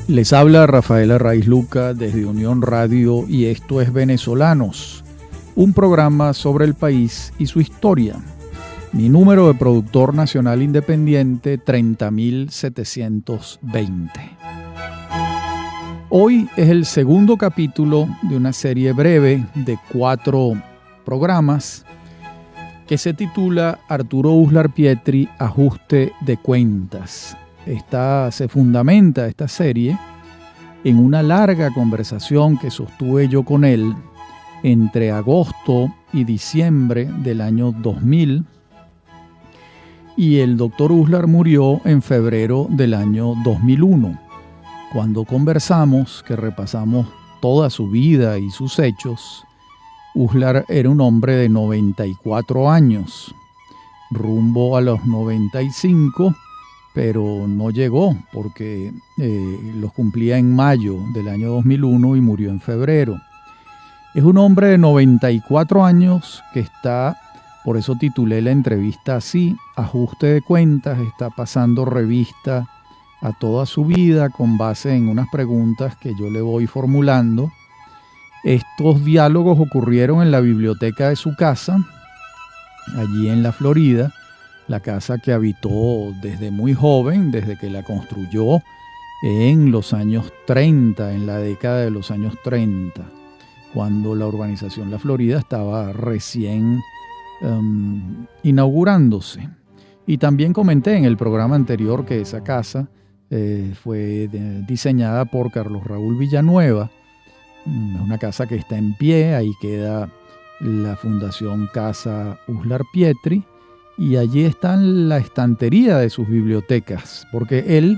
Les habla Rafael Arraiz Luca desde Unión Radio y esto es Venezolanos, un programa sobre el país y su historia. Mi número de productor nacional independiente 30.720. Hoy es el segundo capítulo de una serie breve de 4 programas que se titula Arturo Uslar Pietri, Ajuste de Cuentas. Se fundamenta esta serie en una larga conversación que sostuve yo con él entre agosto y diciembre del año 2000, y el doctor Uslar murió en febrero del año 2001. Cuando conversamos, que repasamos toda su vida y sus hechos, Uslar era un hombre de 94 años, rumbo a los 95, pero no llegó porque los cumplía en mayo del año 2001 y murió en febrero. Es un hombre de 94 años que está, por eso titulé la entrevista así, Ajuste de Cuentas, está pasando revista a toda su vida con base en unas preguntas que yo le voy formulando. Estos diálogos ocurrieron en la biblioteca de su casa, allí en la Florida, la casa que habitó desde muy joven, desde que la construyó en los años 30, en la década de los años 30, cuando la urbanización La Florida estaba recién inaugurándose. Y también comenté en el programa anterior que esa casa fue diseñada por Carlos Raúl Villanueva. Es una casa que está en pie, ahí queda la Fundación Casa Uslar Pietri, y allí está la estantería de sus bibliotecas, porque él,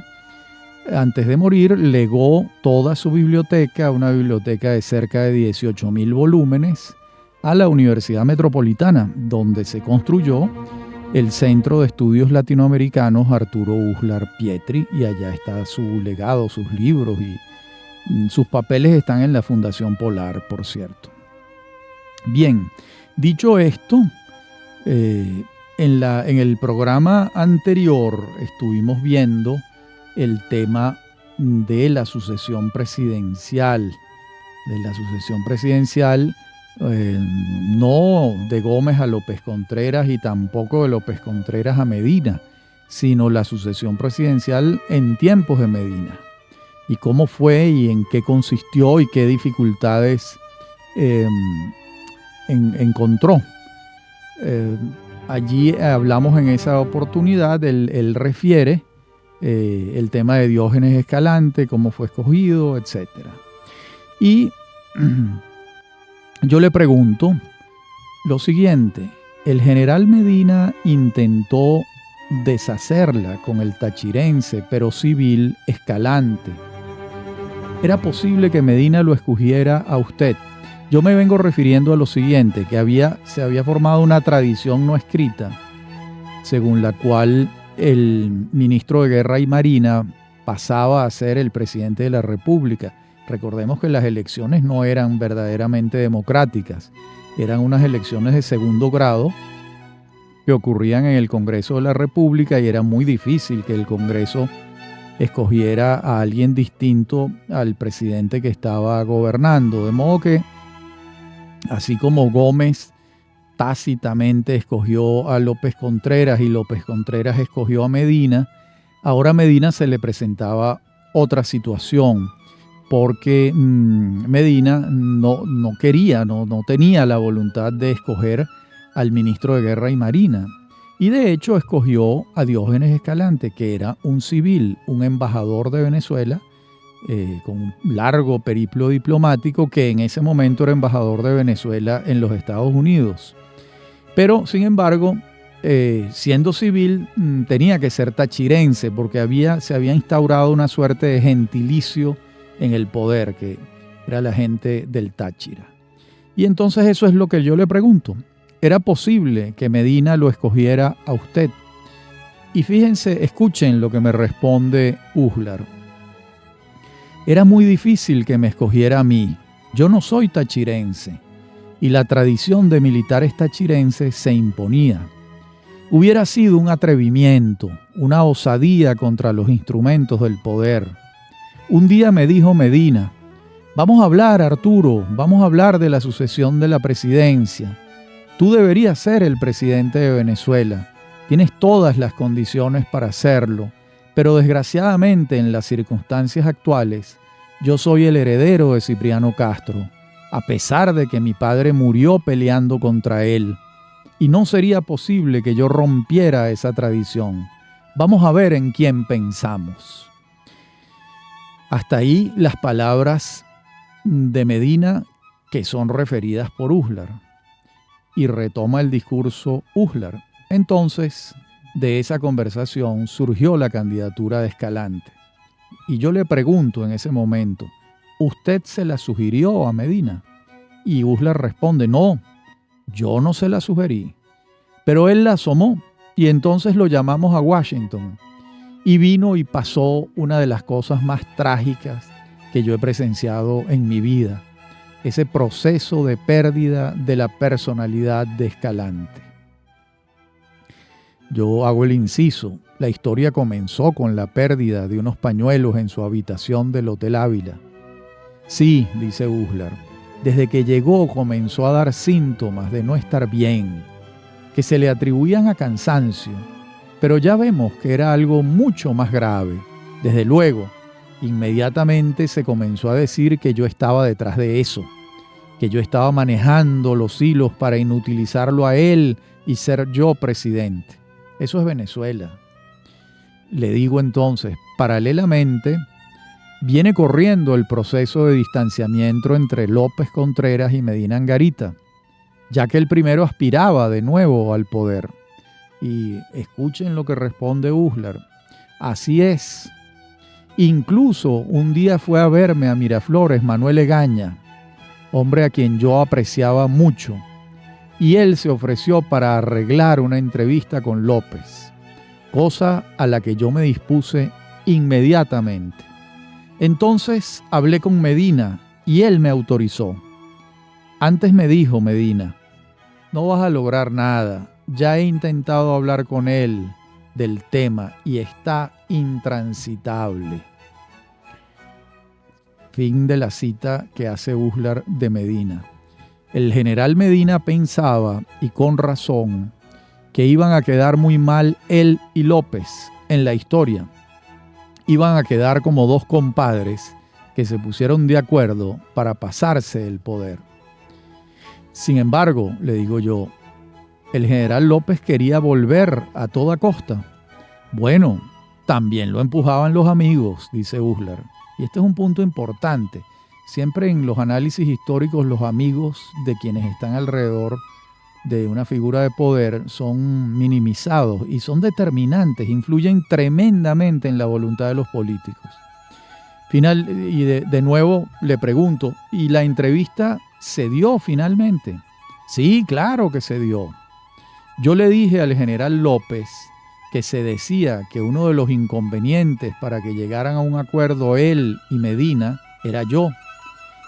antes de morir, legó toda su biblioteca, una biblioteca de cerca de 18.000 volúmenes, a la Universidad Metropolitana, donde se construyó el Centro de Estudios Latinoamericanos Arturo Uslar Pietri, y allá está su legado, sus libros, y sus papeles están en la Fundación Polar, por cierto. Bien, dicho esto, en el programa anterior estuvimos viendo el tema de la sucesión presidencial. No de Gómez a López Contreras y tampoco de López Contreras a Medina, sino la sucesión presidencial en tiempos de Medina. Y cómo fue y en qué consistió y qué dificultades encontró. Allí hablamos en esa oportunidad, él refiere el tema de Diógenes Escalante, cómo fue escogido, etc. Y yo le pregunto lo siguiente: el general Medina intentó deshacerla con el tachirense, pero civil, Escalante. ¿Era posible que Medina lo escogiera a usted? Yo me vengo refiriendo a lo siguiente, que se había formado una tradición no escrita, según la cual el ministro de Guerra y Marina pasaba a ser el presidente de la República. Recordemos que las elecciones no eran verdaderamente democráticas, eran unas elecciones de segundo grado que ocurrían en el Congreso de la República, y era muy difícil que el Congreso escogiera a alguien distinto al presidente que estaba gobernando. De modo que, así como Gómez tácitamente escogió a López Contreras y López Contreras escogió a Medina, ahora a Medina se le presentaba otra situación, porque Medina no tenía la voluntad de escoger al ministro de Guerra y Marina. Y de hecho escogió a Diógenes Escalante, que era un civil, un embajador de Venezuela, con un largo periplo diplomático, que en ese momento era embajador de Venezuela en los Estados Unidos. Pero, sin embargo, siendo civil, tenía que ser tachirense, porque se había instaurado una suerte de gentilicio en el poder, que era la gente del Táchira. Y entonces eso es lo que yo le pregunto: ¿era posible que Medina lo escogiera a usted? Y fíjense, escuchen lo que me responde Uslar. Era muy difícil que me escogiera a mí. Yo no soy tachirense, y la tradición de militares tachirenses se imponía. Hubiera sido un atrevimiento, una osadía contra los instrumentos del poder. Un día me dijo Medina: vamos a hablar, Arturo, vamos a hablar de la sucesión de la presidencia. Tú deberías ser el presidente de Venezuela. Tienes todas las condiciones para hacerlo, pero desgraciadamente en las circunstancias actuales, yo soy el heredero de Cipriano Castro, a pesar de que mi padre murió peleando contra él. Y no sería posible que yo rompiera esa tradición. Vamos a ver en quién pensamos. Hasta ahí las palabras de Medina que son referidas por Uslar. Y retoma el discurso Uslar. Entonces, de esa conversación surgió la candidatura de Escalante. Y yo le pregunto en ese momento: ¿usted se la sugirió a Medina? Y Uslar responde: no, yo no se la sugerí. Pero él la asomó y entonces lo llamamos a Washington. Y vino y pasó una de las cosas más trágicas que yo he presenciado en mi vida. Ese proceso de pérdida de la personalidad de Escalante. Yo hago el inciso. La historia comenzó con la pérdida de unos pañuelos en su habitación del Hotel Ávila. Sí, dice Uslar, desde que llegó comenzó a dar síntomas de no estar bien, que se le atribuían a cansancio, pero ya vemos que era algo mucho más grave. Desde luego, inmediatamente se comenzó a decir que yo estaba detrás de eso, que yo estaba manejando los hilos para inutilizarlo a él y ser yo presidente. Eso es Venezuela. Le digo entonces, paralelamente, viene corriendo el proceso de distanciamiento entre López Contreras y Medina Angarita, ya que el primero aspiraba de nuevo al poder. Y escuchen lo que responde Uslar. Así es. Incluso un día fue a verme a Miraflores Manuel Egaña, hombre a quien yo apreciaba mucho, y él se ofreció para arreglar una entrevista con López, cosa a la que yo me dispuse inmediatamente. Entonces hablé con Medina y él me autorizó. Antes me dijo Medina: no vas a lograr nada, ya he intentado hablar con él del tema y está intransitable. Fin de la cita que hace Uslar de Medina. El general Medina pensaba, y con razón, que iban a quedar muy mal él y López en la historia. Iban a quedar como dos compadres que se pusieron de acuerdo para pasarse el poder. Sin embargo, le digo yo, el general López quería volver a toda costa. Bueno, también lo empujaban los amigos, dice Uslar. Y este es un punto importante. Siempre en los análisis históricos los amigos de quienes están alrededor de una figura de poder son minimizados y son determinantes, influyen tremendamente en la voluntad de los políticos. De nuevo le pregunto, ¿y la entrevista se dio finalmente? Sí, claro que se dio. Yo le dije al general López que se decía que uno de los inconvenientes para que llegaran a un acuerdo él y Medina era yo.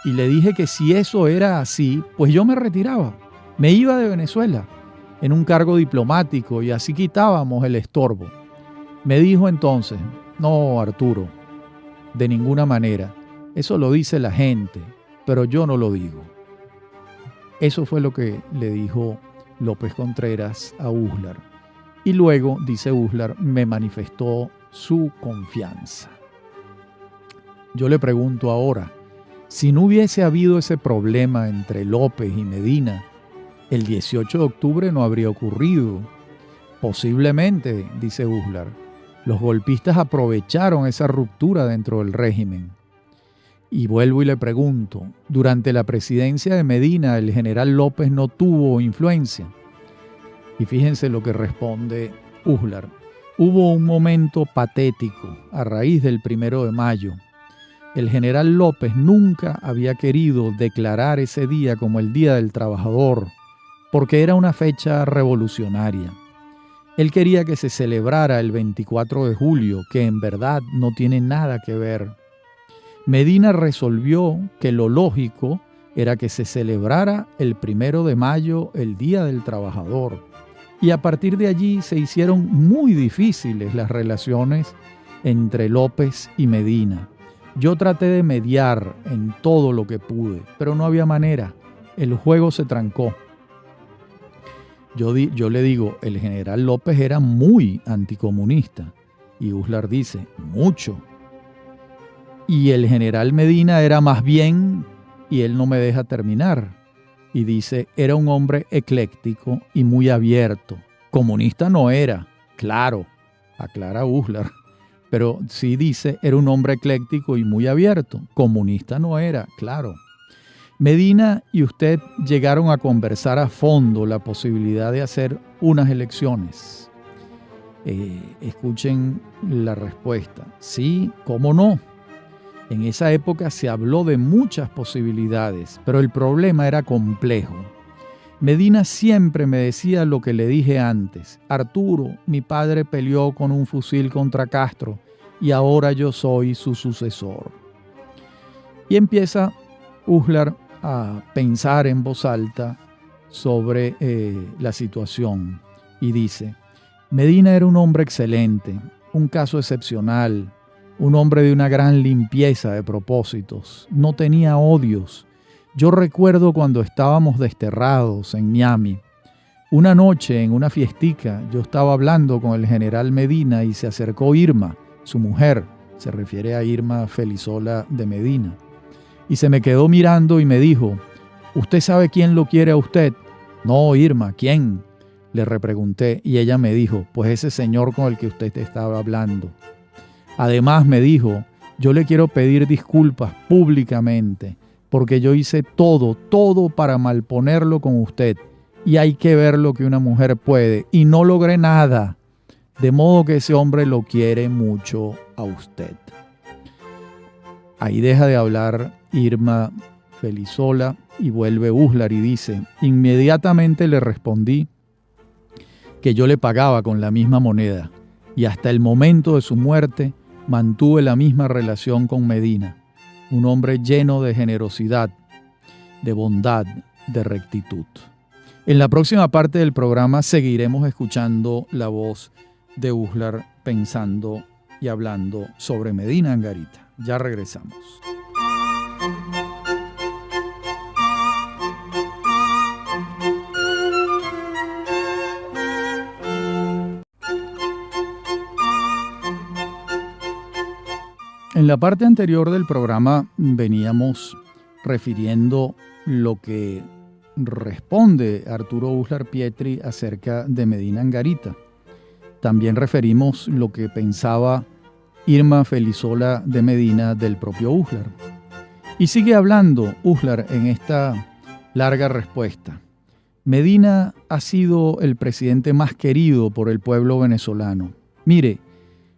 Y le dije que si eso era así, pues yo me retiraba. Me iba de Venezuela en un cargo diplomático y así quitábamos el estorbo. Me dijo entonces: no, Arturo, de ninguna manera. Eso lo dice la gente, pero yo no lo digo. Eso fue lo que le dijo López Contreras a Uslar. Y luego, dice Uslar, me manifestó su confianza. Yo le pregunto ahora, si no hubiese habido ese problema entre López y Medina, el 18 de octubre no habría ocurrido. Posiblemente, dice Uslar, los golpistas aprovecharon esa ruptura dentro del régimen. Y vuelvo y le pregunto, durante la presidencia de Medina, ¿el general López no tuvo influencia? Y fíjense lo que responde Uslar. Hubo un momento patético a raíz del 1 de mayo. El general López nunca había querido declarar ese día como el Día del Trabajador, porque era una fecha revolucionaria. Él quería que se celebrara el 24 de julio, que en verdad no tiene nada que ver. Medina resolvió que lo lógico era que se celebrara el 1 de mayo, el Día del Trabajador. Y a partir de allí se hicieron muy difíciles las relaciones entre López y Medina. Yo traté de mediar en todo lo que pude, pero no había manera. El juego se trancó. Yo le digo, el general López era muy anticomunista. Y Uslar dice, mucho. Y el general Medina era más bien, y él no me deja terminar. Y dice, era un hombre ecléctico y muy abierto. Comunista no era, claro, aclara Uslar. Pero sí dice, era un hombre ecléctico y muy abierto. Comunista no era, claro. Medina y usted llegaron a conversar a fondo la posibilidad de hacer unas elecciones. Escuchen la respuesta. Sí, ¿cómo no? En esa época se habló de muchas posibilidades, pero el problema era complejo. Medina siempre me decía lo que le dije antes. Arturo, mi padre peleó con un fusil contra Castro y ahora yo soy su sucesor. Y empieza Uslar a pensar en voz alta sobre la situación y dice, Medina era un hombre excelente, un caso excepcional, un hombre de una gran limpieza de propósitos, no tenía odios. Yo recuerdo cuando estábamos desterrados en Miami, una noche en una fiestica yo estaba hablando con el general Medina y se acercó Irma, su mujer, se refiere a Irma Felisola de Medina, y se me quedó mirando y me dijo, ¿usted sabe quién lo quiere a usted? No, Irma, ¿quién? Le repregunté y ella me dijo, pues ese señor con el que usted estaba hablando. Además me dijo, yo le quiero pedir disculpas públicamente porque yo hice todo para malponerlo con usted y hay que ver lo que una mujer puede y no logré nada, de modo que ese hombre lo quiere mucho a usted. Ahí deja de hablar Irma Felisola y vuelve Uslar y dice, inmediatamente le respondí que yo le pagaba con la misma moneda y hasta el momento de su muerte mantuve la misma relación con Medina, un hombre lleno de generosidad, de bondad, de rectitud. En la próxima parte del programa seguiremos escuchando la voz de Uslar pensando y hablando sobre Medina Angarita. Ya regresamos. En la parte anterior del programa veníamos refiriendo lo que responde Arturo Uslar Pietri acerca de Medina Angarita. También referimos lo que pensaba Irma Felisola de Medina del propio Uslar. Y sigue hablando Uslar en esta larga respuesta. Medina ha sido el presidente más querido por el pueblo venezolano. Mire,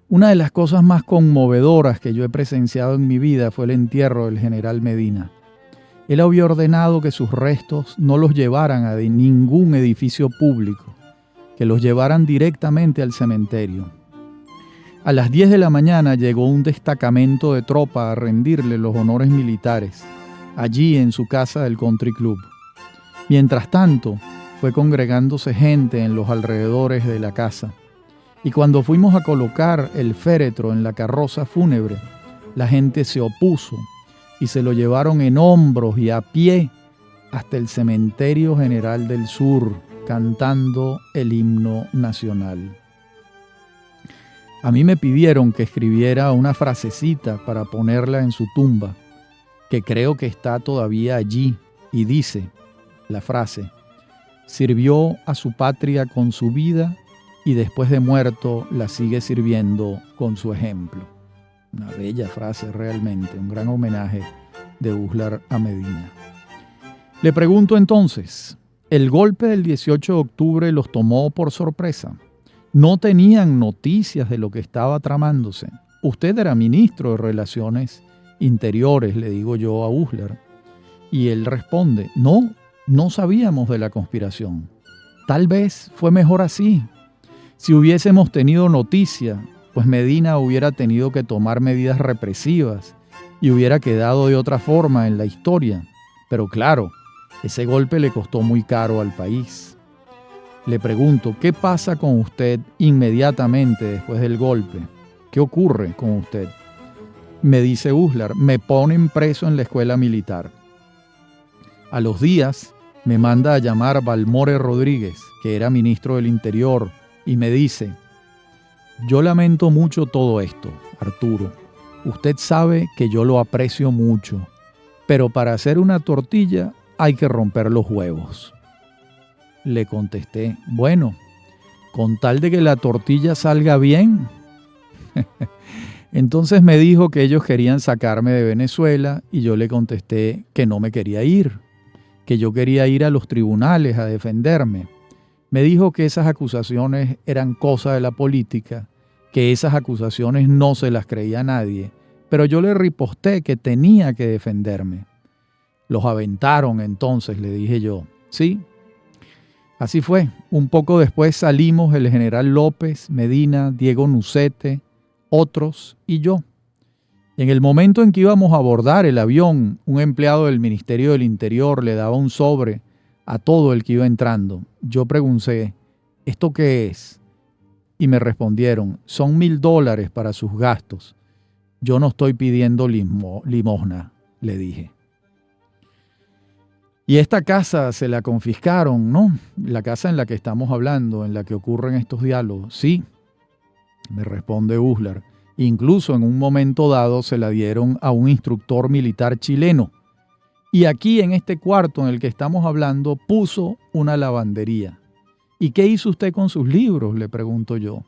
una de las cosas más conmovedoras que yo he presenciado en mi vida fue el entierro del general Medina. Él había ordenado que sus restos no los llevaran a ningún edificio público, que los llevaran directamente al cementerio. A las 10 de la mañana llegó un destacamento de tropa a rendirle los honores militares, allí en su casa del Country Club. Mientras tanto, fue congregándose gente en los alrededores de la casa. Y cuando fuimos a colocar el féretro en la carroza fúnebre, la gente se opuso y se lo llevaron en hombros y a pie hasta el Cementerio General del Sur, cantando el himno nacional. A mí me pidieron que escribiera una frasecita para ponerla en su tumba, que creo que está todavía allí, y dice la frase: sirvió a su patria con su vida y después de muerto la sigue sirviendo con su ejemplo. Una bella frase realmente, un gran homenaje de Uslar a Medina. Le pregunto entonces, ¿el golpe del 18 de octubre los tomó por sorpresa? ¿No tenían noticias de lo que estaba tramándose? Usted era ministro de Relaciones Interiores, le digo yo a Uslar. Y él responde, no sabíamos de la conspiración. Tal vez fue mejor así. Si hubiésemos tenido noticia, pues Medina hubiera tenido que tomar medidas represivas y hubiera quedado de otra forma en la historia. Pero claro, ese golpe le costó muy caro al país. Le pregunto, ¿qué pasa con usted inmediatamente después del golpe? ¿Qué ocurre con usted? Me dice Uslar, me ponen preso en la escuela militar. A los días me manda a llamar Balmore Rodríguez, que era ministro del Interior, y me dice: yo lamento mucho todo esto, Arturo. Usted sabe que yo lo aprecio mucho, pero para hacer una tortilla hay que romper los huevos. Le contesté: bueno, con tal de que la tortilla salga bien. Entonces me dijo que ellos querían sacarme de Venezuela y yo le contesté que no me quería ir, que yo quería ir a los tribunales a defenderme. Me dijo que esas acusaciones eran cosa de la política, que esas acusaciones no se las creía nadie, pero yo le riposté que tenía que defenderme. Los aventaron entonces, le dije yo. Sí, así fue. Un poco después salimos el general López, Medina, Diego Nucete, otros y yo. En el momento en que íbamos a abordar el avión, un empleado del Ministerio del Interior le daba un sobre a todo el que iba entrando. Yo pregunté: ¿esto qué es? Y me respondieron: son $1,000 para sus gastos. Yo no estoy pidiendo limosna, le dije. Y esta casa se la confiscaron, ¿no? La casa en la que estamos hablando, en la que ocurren estos diálogos. Sí, me responde Uslar. Incluso en un momento dado se la dieron a un instructor militar chileno. Y aquí en este cuarto en el que estamos hablando puso una lavandería. ¿Y qué hizo usted con sus libros?, le pregunto yo.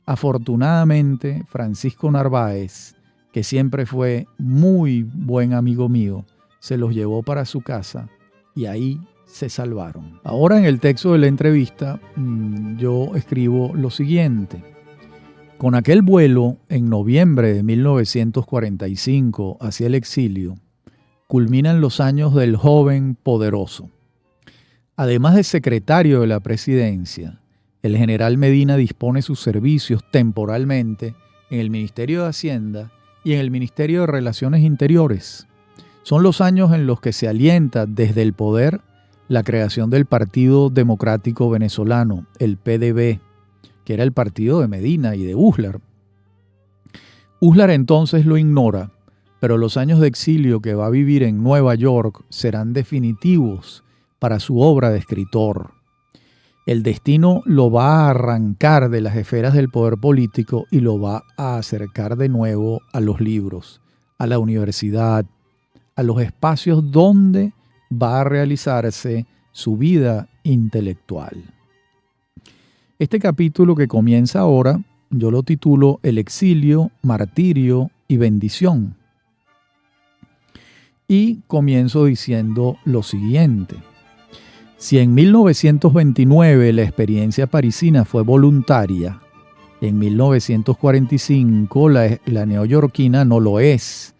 Afortunadamente, Francisco Narváez, que siempre fue muy buen amigo mío, se los llevó para su casa y ahí se salvaron. Ahora en el texto de la entrevista yo escribo lo siguiente. Con aquel vuelo en noviembre de 1945 hacia el exilio, culminan los años del joven poderoso. Además de secretario de la presidencia, el general Medina dispone sus servicios temporalmente en el Ministerio de Hacienda y en el Ministerio de Relaciones Interiores. Son los años en los que se alienta desde el poder la creación del Partido Democrático Venezolano, el PDV, que era el partido de Medina y de Uslar. Uslar entonces lo ignora, pero los años de exilio que va a vivir en Nueva York serán definitivos para su obra de escritor. El destino lo va a arrancar de las esferas del poder político y lo va a acercar de nuevo a los libros, a la universidad, a los espacios donde va a realizarse su vida intelectual. Este capítulo que comienza ahora, yo lo titulo El exilio, martirio y bendición. Y comienzo diciendo lo siguiente. Si en 1929 la experiencia parisina fue voluntaria, en 1945 la neoyorquina no lo es,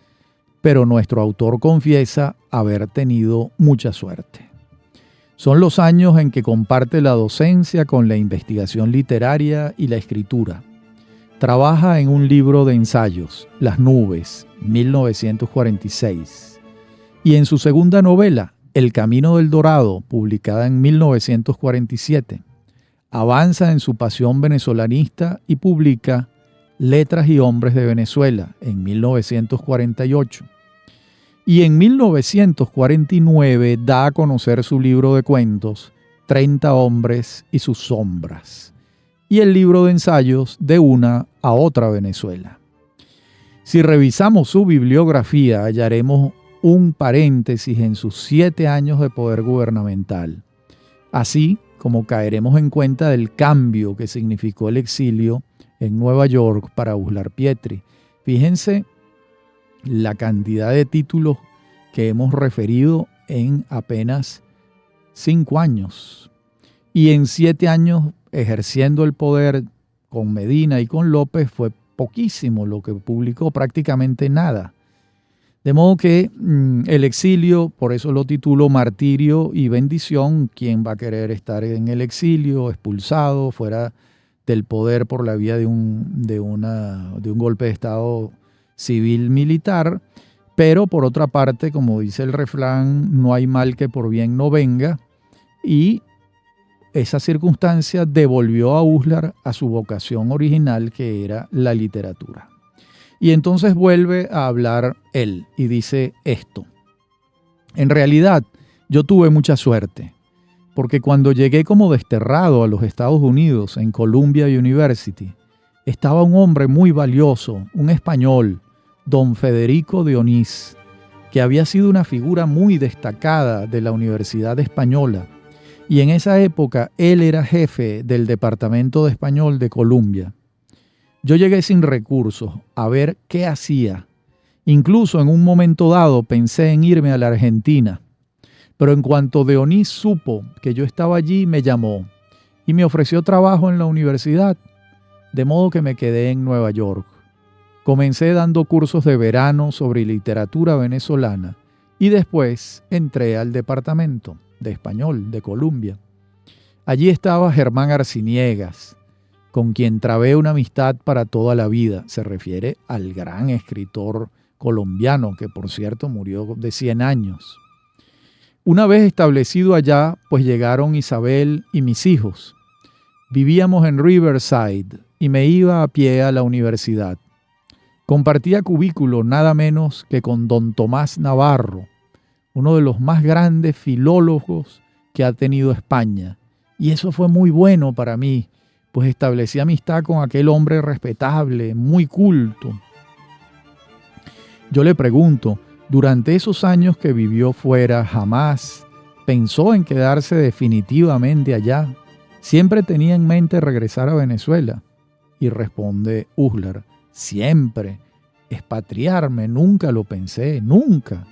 pero nuestro autor confiesa haber tenido mucha suerte. Son los años en que comparte la docencia con la investigación literaria y la escritura. Trabaja en un libro de ensayos, Las nubes, 1946, y en su segunda novela, El camino del Dorado, publicada en 1947. Avanza en su pasión venezolanista y publica Letras y hombres de Venezuela, en 1948. Y en 1949 da a conocer su libro de cuentos, 30 hombres y sus sombras, y el libro de ensayos De una a otra Venezuela. Si revisamos su bibliografía, hallaremos un paréntesis en sus 7 años de poder gubernamental, así como caeremos en cuenta del cambio que significó el exilio en Nueva York para Uslar Pietri. Fíjense la cantidad de títulos que hemos referido en apenas 5 años. Y en 7 años ejerciendo el poder con Medina y con López fue poquísimo lo que publicó, prácticamente nada. De modo que el exilio, por eso lo titulo Martirio y Bendición. ¿Quién va a querer estar en el exilio, expulsado, fuera del poder por la vía de un golpe de Estado civil militar? Pero por otra parte, como dice el refrán, no hay mal que por bien no venga, y esa circunstancia devolvió a Uslar a su vocación original, que era la literatura. Y entonces vuelve a hablar él y dice esto: en realidad, yo tuve mucha suerte, porque cuando llegué como desterrado a los Estados Unidos en Columbia University, estaba un hombre muy valioso, un español, don Federico de Onís, que había sido una figura muy destacada de la Universidad Española, y en esa época él era jefe del Departamento de Español de Columbia. Yo llegué sin recursos a ver qué hacía. Incluso en un momento dado pensé en irme a la Argentina, pero en cuanto de Onís supo que yo estaba allí, me llamó y me ofreció trabajo en la universidad, de modo que me quedé en Nueva York. Comencé dando cursos de verano sobre literatura venezolana y después entré al Departamento de Español de Columbia. Allí estaba Germán Arciniegas, con quien trabé una amistad para toda la vida. Se refiere al gran escritor colombiano, que por cierto murió de 100 años. Una vez establecido allá, pues llegaron Isabel y mis hijos. Vivíamos en Riverside y me iba a pie a la universidad. Compartía cubículo nada menos que con don Tomás Navarro, uno de los más grandes filólogos que ha tenido España. Y eso fue muy bueno para mí, pues establecí amistad con aquel hombre respetable, muy culto. Yo le pregunto, durante esos años que vivió fuera, ¿jamás pensó en quedarse definitivamente allá? ¿Siempre tenía en mente regresar a Venezuela? Y responde Uslar: siempre. Expatriarme, nunca lo pensé, nunca.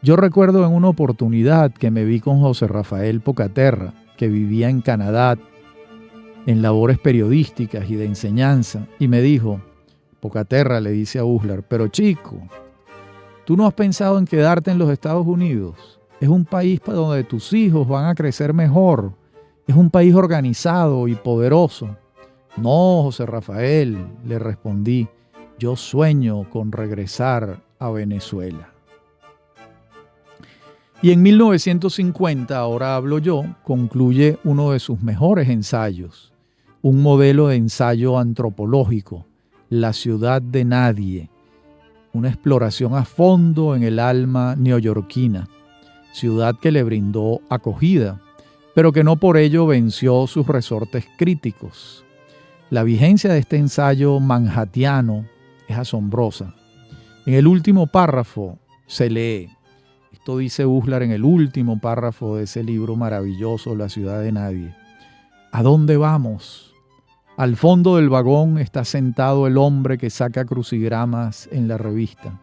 Yo recuerdo en una oportunidad que me vi con José Rafael Pocaterra, que vivía en Canadá, en labores periodísticas y de enseñanza, y me dijo, Pocaterra le dice a Uslar: pero chico, ¿tú no has pensado en quedarte en los Estados Unidos? Es un país para donde tus hijos van a crecer mejor. Es un país organizado y poderoso. No, José Rafael, le respondí, yo sueño con regresar a Venezuela. Y en 1950, ahora hablo yo, concluye uno de sus mejores ensayos, un modelo de ensayo antropológico, La ciudad de nadie, una exploración a fondo en el alma neoyorquina, ciudad que le brindó acogida, pero que no por ello venció sus resortes críticos. La vigencia de este ensayo manhattiano es asombrosa. En el último párrafo se lee, esto dice Uslar en el último párrafo de ese libro maravilloso, La ciudad de nadie. ¿A dónde vamos? Al fondo del vagón está sentado el hombre que saca crucigramas en la revista.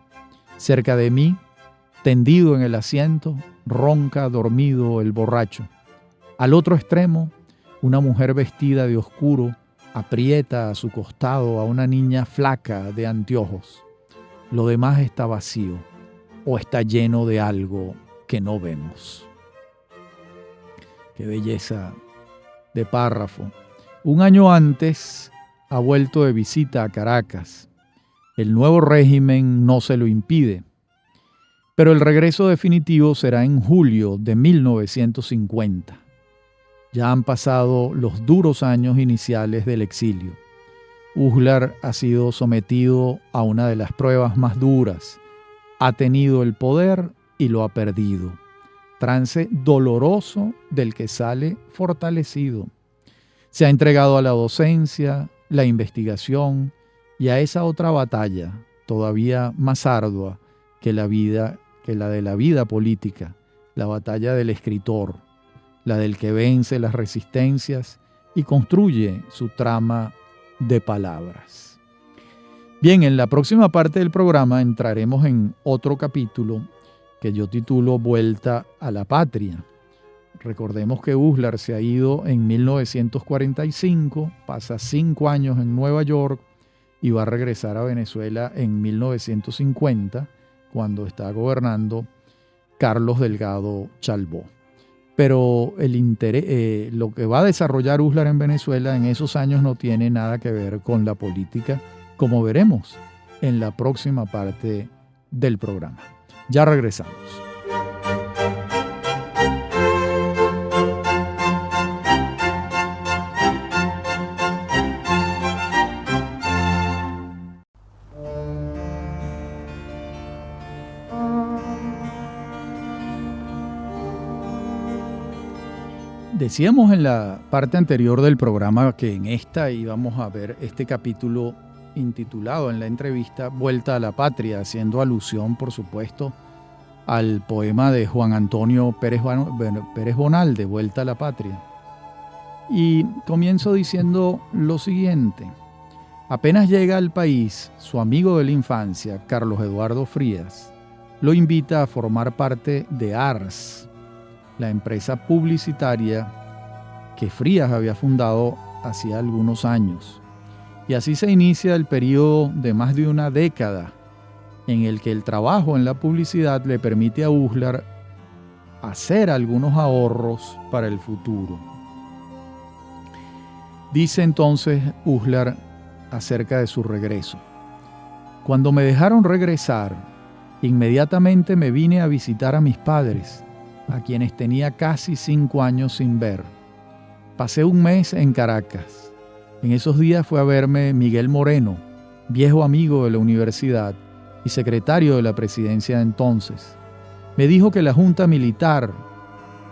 Cerca de mí, tendido en el asiento, ronca dormido el borracho. Al otro extremo, una mujer vestida de oscuro aprieta a su costado a una niña flaca de anteojos. Lo demás está vacío o está lleno de algo que no vemos. Qué belleza de párrafo. Un año antes ha vuelto de visita a Caracas. El nuevo régimen no se lo impide, pero el regreso definitivo será en julio de 1950. Ya han pasado los duros años iniciales del exilio. Uslar ha sido sometido a una de las pruebas más duras. Ha tenido el poder y lo ha perdido. Trance doloroso del que sale fortalecido. Se ha entregado a la docencia, la investigación y a esa otra batalla, todavía más ardua que la de la vida política, la batalla del escritor, la del que vence las resistencias y construye su trama de palabras. Bien, en la próxima parte del programa entraremos en otro capítulo que yo titulo Vuelta a la Patria. Recordemos que Uslar se ha ido en 1945, pasa 5 años en Nueva York y va a regresar a Venezuela en 1950, cuando está gobernando Carlos Delgado Chalbó. Pero lo que va a desarrollar Uslar en Venezuela en esos años no tiene nada que ver con la política, como veremos en la próxima parte del programa. Ya regresamos. Decíamos en la parte anterior del programa que en esta íbamos a ver este capítulo intitulado en la entrevista Vuelta a la Patria, haciendo alusión, por supuesto, al poema de Juan Antonio Pérez Bonalde, Vuelta a la Patria. Y comienzo diciendo lo siguiente. Apenas llega al país, su amigo de la infancia, Carlos Eduardo Frías, lo invita a formar parte de ARS, la empresa publicitaria que Frías había fundado hacía algunos años. Y así se inicia el periodo de más de una década en el que el trabajo en la publicidad le permite a Uslar hacer algunos ahorros para el futuro. Dice entonces Uslar acerca de su regreso: cuando me dejaron regresar, inmediatamente me vine a visitar a mis padres, a quienes tenía casi 5 años sin ver. Pasé un mes en Caracas. En esos días fue a verme Miguel Moreno, viejo amigo de la universidad y secretario de la presidencia de entonces. Me dijo que la Junta Militar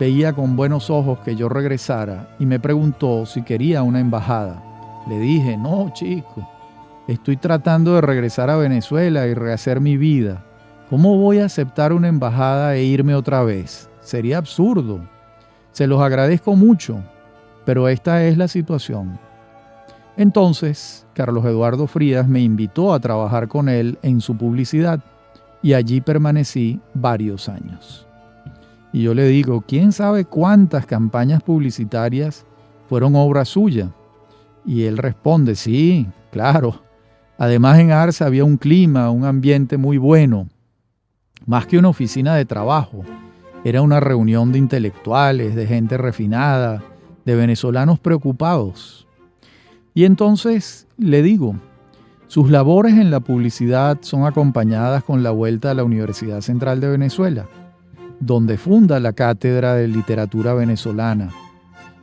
veía con buenos ojos que yo regresara y me preguntó si quería una embajada. Le dije: no, chico, estoy tratando de regresar a Venezuela y rehacer mi vida. ¿Cómo voy a aceptar una embajada e irme otra vez? Sería absurdo. Se los agradezco mucho, pero esta es la situación. Entonces, Carlos Eduardo Frías me invitó a trabajar con él en su publicidad y allí permanecí varios años. Y yo le digo, ¿quién sabe cuántas campañas publicitarias fueron obra suya? Y él responde: sí, claro. Además, en ARS había un clima, un ambiente muy bueno. Más que una oficina de trabajo, era una reunión de intelectuales, de gente refinada, de venezolanos preocupados. Y entonces le digo, sus labores en la publicidad son acompañadas con la vuelta a la Universidad Central de Venezuela, donde funda la Cátedra de Literatura Venezolana.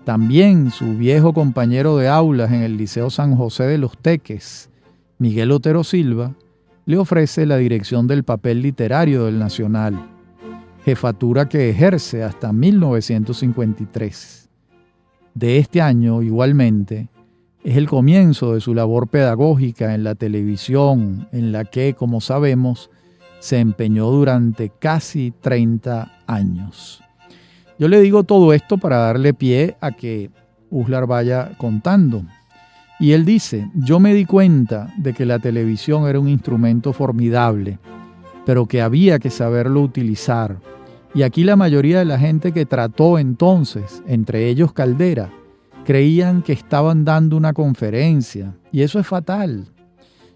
También su viejo compañero de aulas en el Liceo San José de los Teques, Miguel Otero Silva, le ofrece la dirección del papel literario del Nacional, jefatura que ejerce hasta 1953. De este año, igualmente, es el comienzo de su labor pedagógica en la televisión, en la que, como sabemos, se empeñó durante casi 30 años. Yo le digo todo esto para darle pie a que Uslar vaya contando. Y él dice: yo me di cuenta de que la televisión era un instrumento formidable, pero que había que saberlo utilizar. Y aquí la mayoría de la gente que trató entonces, entre ellos Caldera, creían que estaban dando una conferencia, y eso es fatal.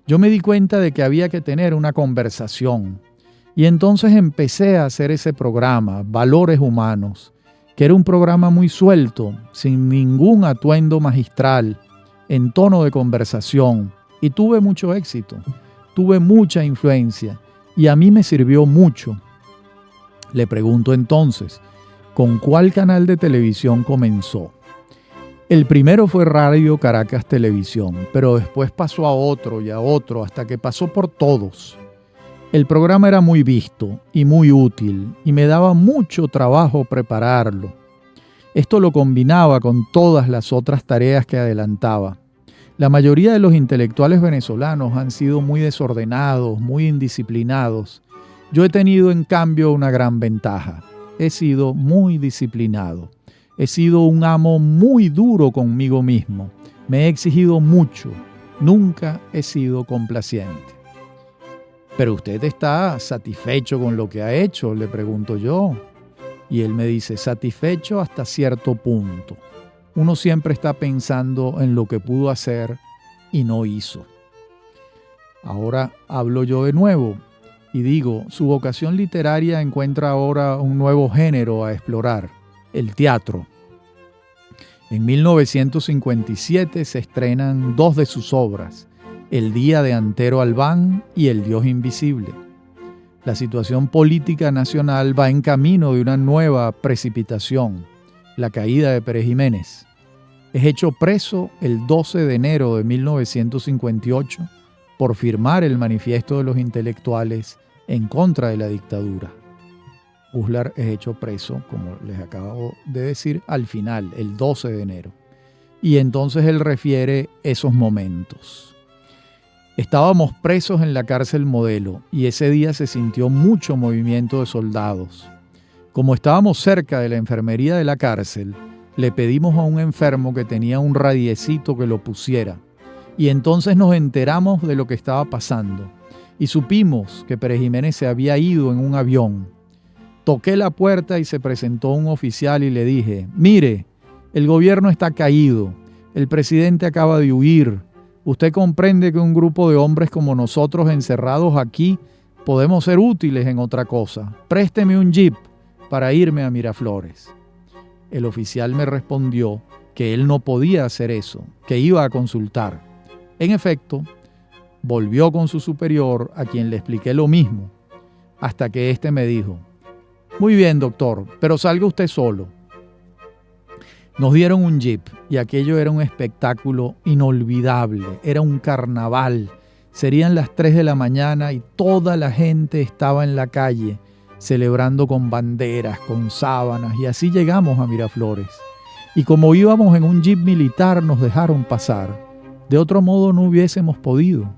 Yo me di cuenta de que había que tener una conversación, y entonces empecé a hacer ese programa, Valores Humanos, que era un programa muy suelto, sin ningún atuendo magistral, en tono de conversación, y tuve mucho éxito, tuve mucha influencia, y a mí me sirvió mucho. Le pregunto entonces, ¿con cuál canal de televisión comenzó? El primero fue Radio Caracas Televisión, pero después pasó a otro y a otro hasta que pasó por todos. El programa era muy visto y muy útil y me daba mucho trabajo prepararlo. Esto lo combinaba con todas las otras tareas que adelantaba. La mayoría de los intelectuales venezolanos han sido muy desordenados, muy indisciplinados. Yo he tenido en cambio una gran ventaja. He sido muy disciplinado. He sido un amo muy duro conmigo mismo. Me he exigido mucho. Nunca he sido complaciente. ¿Pero usted está satisfecho con lo que ha hecho?, le pregunto yo. Y él me dice: satisfecho hasta cierto punto. Uno siempre está pensando en lo que pudo hacer y no hizo. Ahora hablo yo de nuevo y digo, su vocación literaria encuentra ahora un nuevo género a explorar: el teatro. En 1957 se estrenan 2 de sus obras, El día de Antero Albán y El Dios Invisible. La situación política nacional va en camino de una nueva precipitación, la caída de Pérez Jiménez. Es hecho preso el 12 de enero de 1958 por firmar el Manifiesto de los Intelectuales en contra de la dictadura. Uslar es hecho preso, como les acabo de decir, al final, el 12 de enero. Y entonces él refiere esos momentos. Estábamos presos en la cárcel Modelo y ese día se sintió mucho movimiento de soldados. Como estábamos cerca de la enfermería de la cárcel, le pedimos a un enfermo que tenía un radiecito que lo pusiera. Y entonces nos enteramos de lo que estaba pasando. Y supimos que Pérez Jiménez se había ido en un avión. Toqué la puerta y se presentó un oficial y le dije: mire, el gobierno está caído, el presidente acaba de huir. Usted comprende que un grupo de hombres como nosotros encerrados aquí podemos ser útiles en otra cosa. Présteme un jeep para irme a Miraflores. El oficial me respondió que él no podía hacer eso, que iba a consultar. En efecto, volvió con su superior, a quien le expliqué lo mismo, hasta que éste me dijo: muy bien, doctor, pero salga usted solo. Nos dieron un jeep y aquello era un espectáculo inolvidable, era un carnaval. Serían las 3 de la mañana y toda la gente estaba en la calle, celebrando con banderas, con sábanas, y así llegamos a Miraflores. Y como íbamos en un jeep militar, nos dejaron pasar. De otro modo no hubiésemos podido.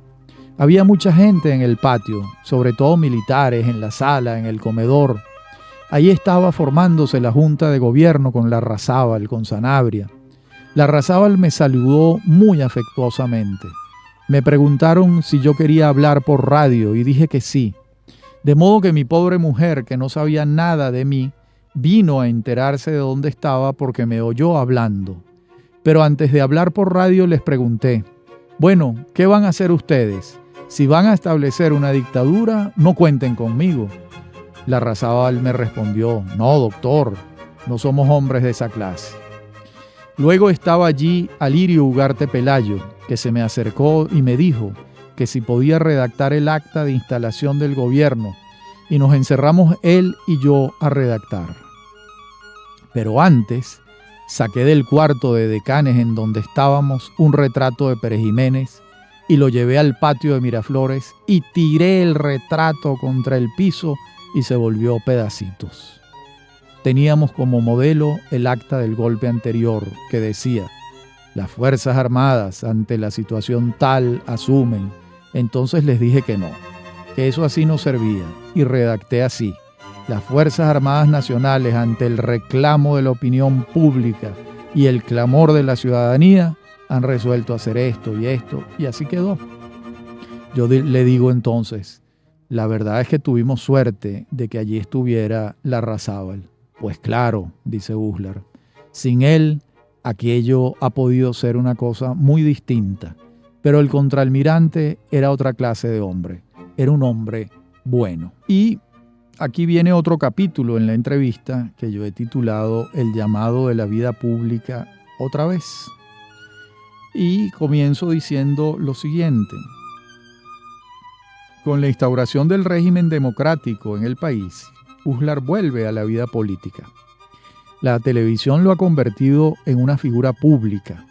Había mucha gente en el patio, sobre todo militares, en la sala, en el comedor. Allí estaba formándose la Junta de Gobierno con Larrazábal, con Sanabria. Larrazábal me saludó muy afectuosamente. Me preguntaron si yo quería hablar por radio y dije que sí. De modo que mi pobre mujer, que no sabía nada de mí, vino a enterarse de dónde estaba porque me oyó hablando. Pero antes de hablar por radio les pregunté: bueno, ¿qué van a hacer ustedes? Si van a establecer una dictadura, no cuenten conmigo. Larrazábal me respondió: no, doctor, no somos hombres de esa clase. Luego estaba allí Alirio Ugarte Pelayo, que se me acercó y me dijo que si podía redactar el acta de instalación del gobierno, y nos encerramos él y yo a redactar. Pero antes saqué del cuarto de decanes en donde estábamos un retrato de Pérez Jiménez y lo llevé al patio de Miraflores y tiré el retrato contra el piso y se volvió pedacitos. Teníamos como modelo el acta del golpe anterior que decía: las Fuerzas Armadas ante la situación tal asumen. Entonces les dije que no, que eso así no servía, y redacté así: las Fuerzas Armadas Nacionales ante el reclamo de la opinión pública y el clamor de la ciudadanía han resuelto hacer esto, y así quedó. Yo le digo entonces: la verdad es que tuvimos suerte de que allí estuviera Larrazábal. Pues claro, dice Uslar, sin él aquello ha podido ser una cosa muy distinta. Pero el contraalmirante era otra clase de hombre, era un hombre bueno. Y aquí viene otro capítulo en la entrevista que yo he titulado El llamado de la vida pública otra vez. Y comienzo diciendo lo siguiente: con la instauración del régimen democrático en el país, Uslar vuelve a la vida política. La televisión lo ha convertido en una figura pública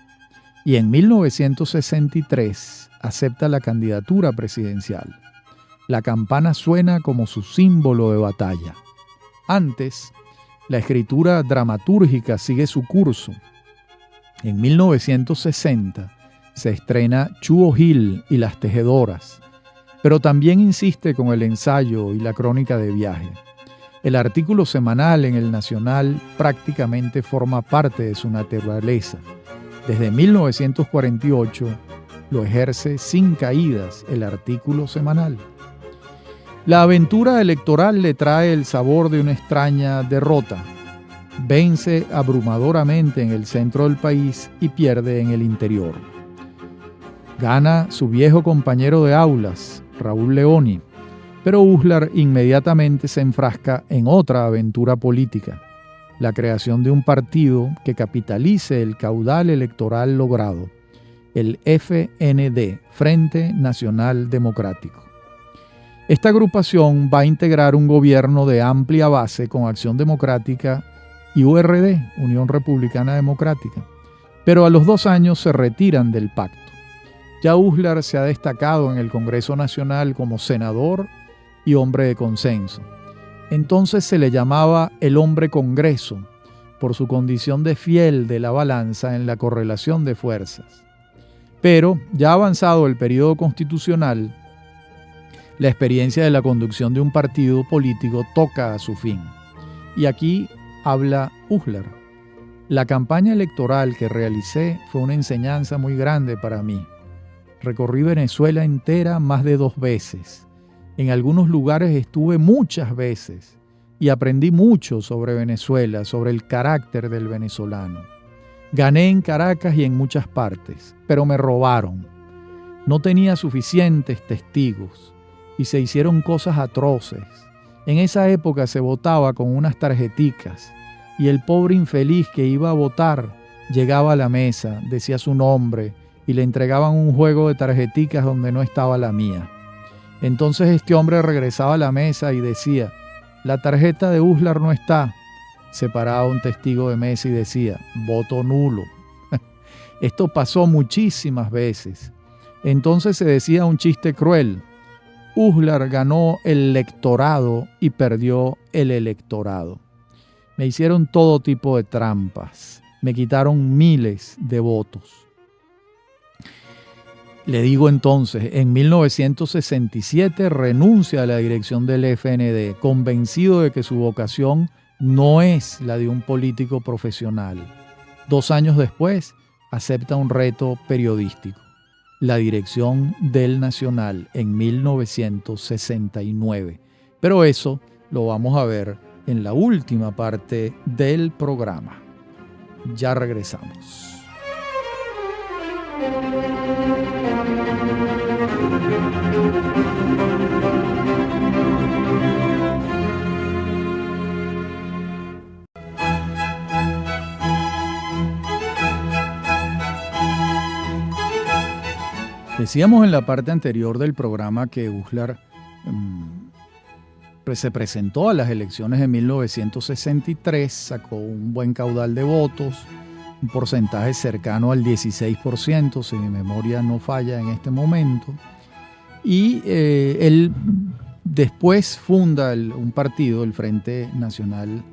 y en 1963 acepta la candidatura presidencial. La campana suena como su símbolo de batalla. Antes, la escritura dramatúrgica sigue su curso. En 1960 se estrena Chuo Gil y las tejedoras, pero también insiste con el ensayo y la crónica de viaje. El artículo semanal en El Nacional prácticamente forma parte de su naturaleza. Desde 1948 lo ejerce sin caídas el artículo semanal. La aventura electoral le trae el sabor de una extraña derrota. Vence abrumadoramente en el centro del país y pierde en el interior. Gana su viejo compañero de aulas, Raúl Leoni, pero Uslar inmediatamente se enfrasca en otra aventura política: la creación de un partido que capitalice el caudal electoral logrado, el FND, Frente Nacional Democrático. Esta agrupación va a integrar un gobierno de amplia base con Acción Democrática y URD, Unión Republicana Democrática, pero a los 2 años se retiran del pacto. Ya Uslar se ha destacado en el Congreso Nacional como senador y hombre de consenso. Entonces se le llamaba el hombre Congreso, por su condición de fiel de la balanza en la correlación de fuerzas. Pero, ya avanzado el periodo constitucional, la experiencia de la conducción de un partido político toca a su fin. Y aquí habla Uslar. La campaña electoral que realicé fue una enseñanza muy grande para mí. Recorrí Venezuela entera más de 2 veces. En algunos lugares estuve muchas veces y aprendí mucho sobre Venezuela, sobre el carácter del venezolano. Gané en Caracas y en muchas partes, pero me robaron. No tenía suficientes testigos y se hicieron cosas atroces. En esa época se votaba con unas tarjeticas y el pobre infeliz que iba a votar llegaba a la mesa, decía su nombre y le entregaban un juego de tarjeticas donde no estaba la mía. Entonces este hombre regresaba a la mesa y decía: la tarjeta de Uslar no está. Se paraba un testigo de mesa y decía: voto nulo. Esto pasó muchísimas veces. Entonces se decía un chiste cruel: Uslar ganó el lectorado y perdió el electorado. Me hicieron todo tipo de trampas. Me quitaron miles de votos. Le digo entonces, en 1967 renuncia a la dirección del FND, convencido de que su vocación no es la de un político profesional. 2 años después, acepta un reto periodístico, la dirección del Nacional en 1969. Pero eso lo vamos a ver en la última parte del programa. Ya regresamos. Decíamos en la parte anterior del programa que Uslar se presentó a las elecciones de 1963, sacó un buen caudal de votos, un porcentaje cercano al 16%, si mi memoria no falla en este momento, y él después funda un partido, el Frente Nacional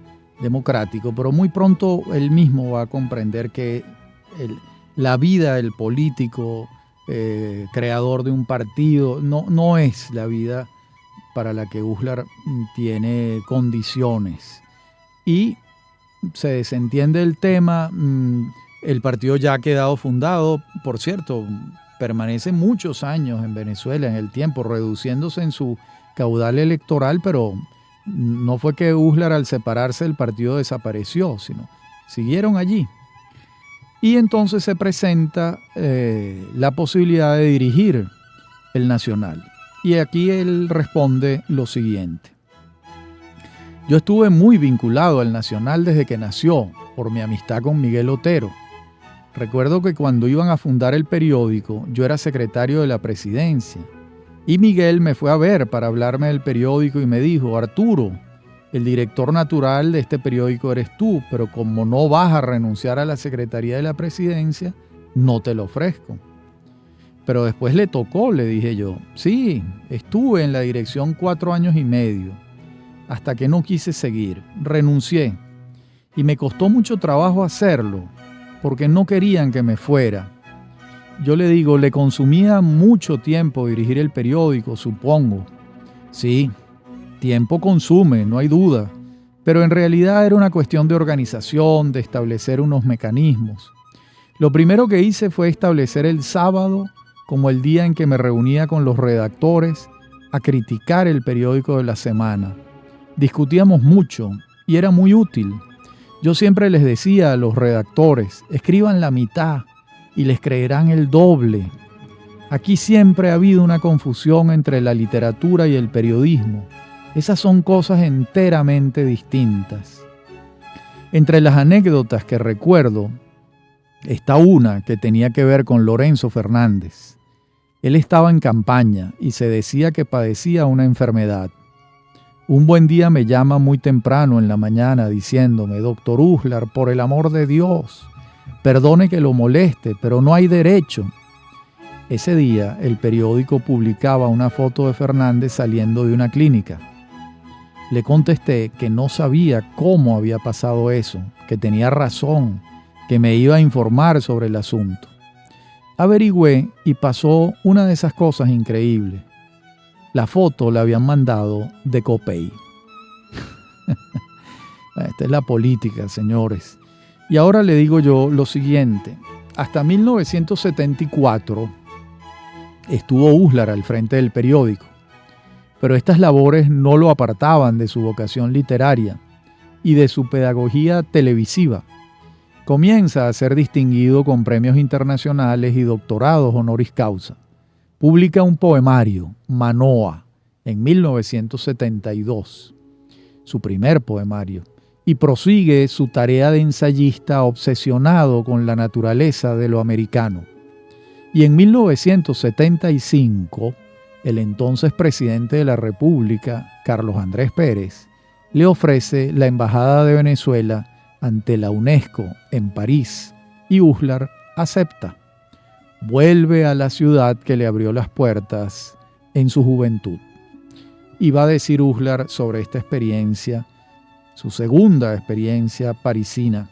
Democrático, pero muy pronto él mismo va a comprender que la vida del político creador de un partido no es la vida para la que Uslar tiene condiciones, y se desentiende el tema. El partido ya ha quedado fundado, por cierto, permanece muchos años en Venezuela en el tiempo, reduciéndose en su caudal electoral, pero no fue que Uslar al separarse del partido desapareció, sino siguieron allí. Y entonces se presenta la posibilidad de dirigir el Nacional. Y aquí él responde lo siguiente: yo estuve muy vinculado al Nacional desde que nació, por mi amistad con Miguel Otero. Recuerdo que cuando iban a fundar el periódico, yo era secretario de la presidencia, y Miguel me fue a ver para hablarme del periódico y me dijo: Arturo, el director natural de este periódico eres tú, pero como no vas a renunciar a la secretaría de la presidencia, no te lo ofrezco. Pero después le tocó, le dije yo. Sí, estuve en la dirección 4 años y medio, hasta que no quise seguir, renuncié. Y me costó mucho trabajo hacerlo, porque no querían que me fuera. Yo le digo, le consumía mucho tiempo dirigir el periódico, supongo. Sí, tiempo consume, no hay duda, pero en realidad era una cuestión de organización, de establecer unos mecanismos. Lo primero que hice fue establecer el sábado como el día en que me reunía con los redactores a criticar el periódico de la semana. Discutíamos mucho y era muy útil. Yo siempre les decía a los redactores: escriban la mitad y les creerán el doble. Aquí siempre ha habido una confusión entre la literatura y el periodismo. Esas son cosas enteramente distintas. Entre las anécdotas que recuerdo está una que tenía que ver con Lorenzo Fernández. Él estaba en campaña y se decía que padecía una enfermedad. Un buen día me llama muy temprano en la mañana diciéndome: doctor Uslar, por el amor de Dios, perdone que lo moleste, pero no hay derecho. Ese día el periódico publicaba una foto de Fernández saliendo de una clínica. Le contesté que no sabía cómo había pasado eso, que tenía razón, que me iba a informar sobre el asunto. Averigüé y pasó una de esas cosas increíbles. La foto la habían mandado de Copey. Esta es la política, señores. Y ahora le digo yo lo siguiente. Hasta 1974 estuvo Uslar al frente del periódico, pero estas labores no lo apartaban de su vocación literaria y de su pedagogía televisiva. Comienza a ser distinguido con premios internacionales y doctorados honoris causa. Publica un poemario, Manoa, en 1972, su primer poemario, y prosigue su tarea de ensayista obsesionado con la naturaleza de lo americano. Y en 1975, el entonces presidente de la República, Carlos Andrés Pérez, le ofrece la embajada de Venezuela ante la UNESCO en París, y Uslar acepta. Vuelve a la ciudad que le abrió las puertas en su juventud. Y va a decir Uslar sobre esta experiencia, su segunda experiencia parisina.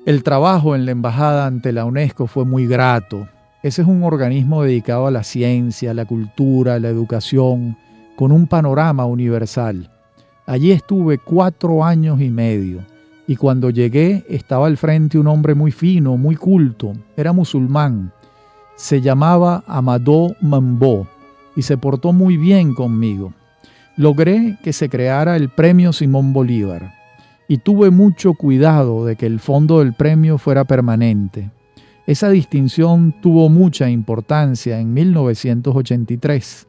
El trabajo en la embajada ante la UNESCO fue muy grato. Ese es un organismo dedicado a la ciencia, la cultura, la educación, con un panorama universal. Allí estuve 4 años y medio. Y cuando llegué estaba al frente un hombre muy fino, muy culto, era musulmán, se llamaba Amadou Mambo y se portó muy bien conmigo. Logré que se creara el Premio Simón Bolívar y tuve mucho cuidado de que el fondo del premio fuera permanente. Esa distinción tuvo mucha importancia en 1983,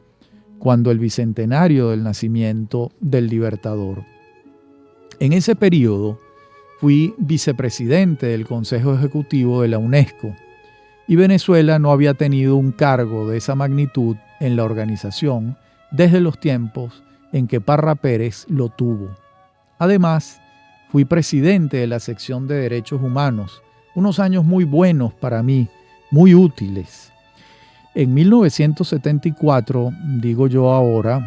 cuando el bicentenario del nacimiento del Libertador. En ese periodo, fui vicepresidente del Consejo Ejecutivo de la UNESCO y Venezuela no había tenido un cargo de esa magnitud en la organización desde los tiempos en que Parra Pérez lo tuvo. Además, fui presidente de la sección de Derechos Humanos, unos años muy buenos para mí, muy útiles. En 1974, digo yo ahora,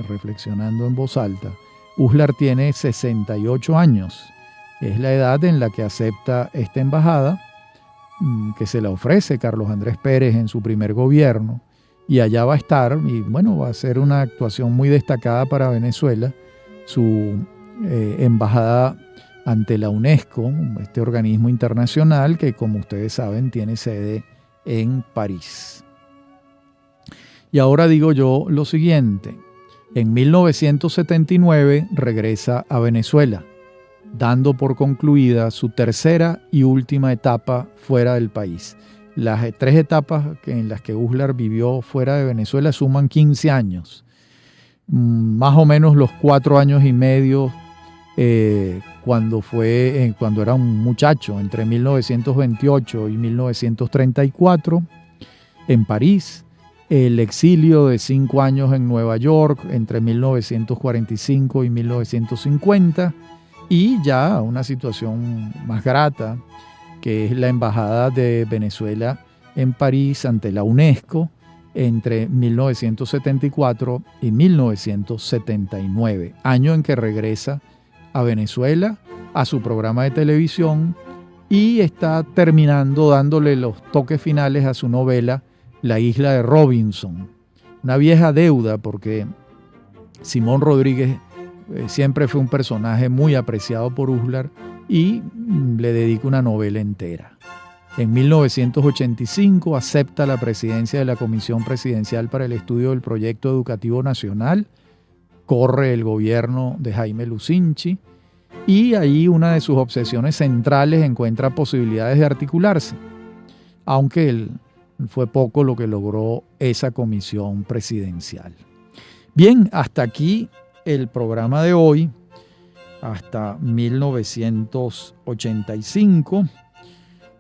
reflexionando en voz alta, Uslar tiene 68 años. Es la edad en la que acepta esta embajada, que se la ofrece Carlos Andrés Pérez en su primer gobierno, y allá va a estar, y bueno, va a ser una actuación muy destacada para Venezuela, su embajada ante la UNESCO, este organismo internacional que, como ustedes saben, tiene sede en París. Y ahora digo yo lo siguiente. En 1979 regresa a Venezuela, dando por concluida su tercera y última etapa fuera del país. Las 3 etapas en las que Uslar vivió fuera de Venezuela suman 15 años. Más o menos los 4 años y medio cuando era un muchacho, entre 1928 y 1934, en París. El exilio de 5 años en Nueva York, entre 1945 y 1950. Y ya una situación más grata, que es la embajada de Venezuela en París ante la UNESCO entre 1974 y 1979, año en que regresa a Venezuela, a su programa de televisión, y está terminando dándole los toques finales a su novela La isla de Robinson. Una vieja deuda, porque Simón Rodríguez siempre fue un personaje muy apreciado por Uslar y le dedica una novela entera. En 1985 acepta la presidencia de la Comisión Presidencial para el Estudio del Proyecto Educativo Nacional, corre el gobierno de Jaime Lucinchi y ahí una de sus obsesiones centrales encuentra posibilidades de articularse, aunque fue poco lo que logró esa comisión presidencial. Bien, hasta aquí el programa de hoy, hasta 1985.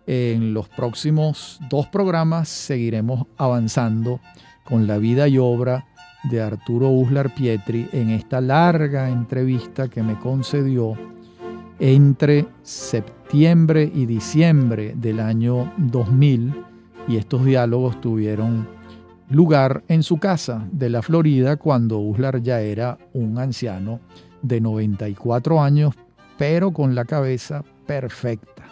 En los próximos 2 programas seguiremos avanzando con la vida y obra de Arturo Uslar Pietri en esta larga entrevista que me concedió entre septiembre y diciembre del año 2000, y estos diálogos tuvieron lugar en su casa de la Florida cuando Uslar ya era un anciano de 94 años, pero con la cabeza perfecta.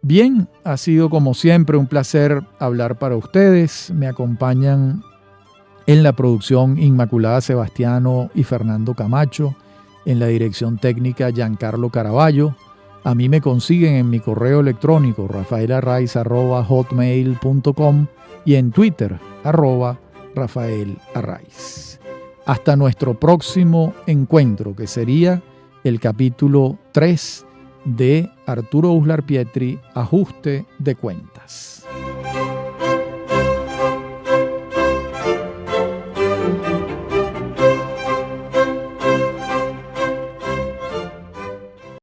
Bien, ha sido como siempre un placer hablar para ustedes. Me acompañan en la producción Inmaculada Sebastiano y Fernando Camacho, en la dirección técnica Giancarlo Caraballo. A mí me consiguen en mi correo electrónico rafaelarraiz@hotmail.com y en Twitter @RafaelArraiz. Hasta nuestro próximo encuentro, que sería el capítulo 3 de Arturo Uslar Pietri, Ajuste de Cuentas.